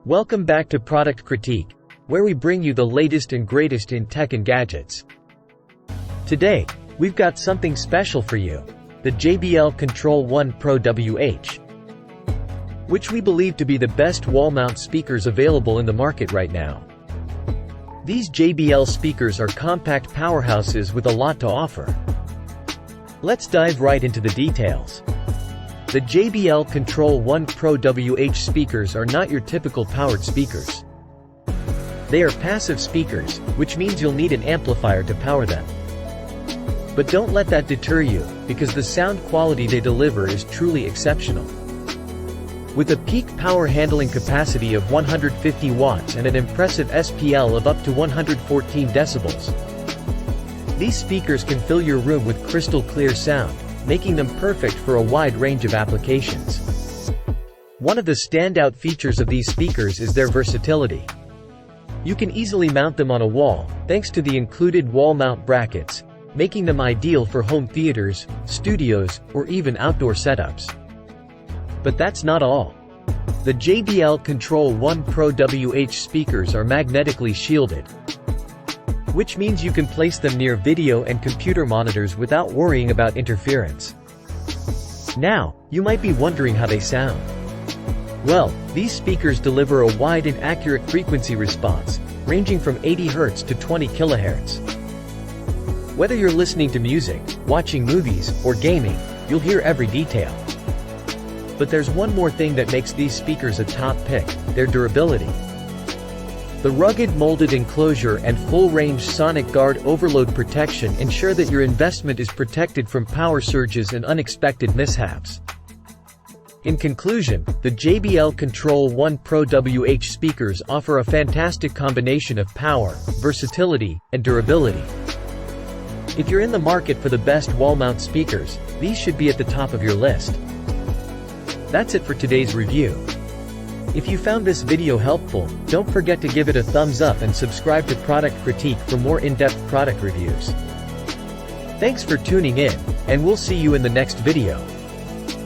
Welcome back to Product Critique, where we bring you the latest and greatest in tech and gadgets. Today, we've got something special for you, the JBL Control 1 Pro WH, which we believe to be the best wall-mount speakers available in the market right now. These JBL speakers are compact powerhouses with a lot to offer. Let's dive right into the details. The JBL Control 1 Pro WH speakers are not your typical powered speakers. They are passive speakers, which means you'll need an amplifier to power them. But don't let that deter you, because the sound quality they deliver is truly exceptional. With a peak power handling capacity of 150 watts and an impressive SPL of up to 114 decibels, these speakers can fill your room with crystal clear sound, making them perfect for a wide range of applications. One of the standout features of these speakers is their versatility. You can easily mount them on a wall, thanks to the included wall mount brackets, making them ideal for home theaters, studios, or even outdoor setups. But that's not all. The JBL Control 1 Pro WH speakers are magnetically shielded, which means you can place them near video and computer monitors without worrying about interference. Now, you might be wondering how they sound. Well, these speakers deliver a wide and accurate frequency response, ranging from 80 Hz to 20 kHz. Whether you're listening to music, watching movies, or gaming, you'll hear every detail. But there's one more thing that makes these speakers a top pick: their durability. The rugged molded enclosure and full-range sonic guard overload protection ensure that your investment is protected from power surges and unexpected mishaps. In conclusion, the JBL Control 1 Pro WH speakers offer a fantastic combination of power, versatility, and durability. If you're in the market for the best wall-mount speakers, these should be at the top of your list. That's it for today's review. If you found this video helpful, don't forget to give it a thumbs up and subscribe to Product Critique for more in-depth product reviews. Thanks for tuning in, and we'll see you in the next video.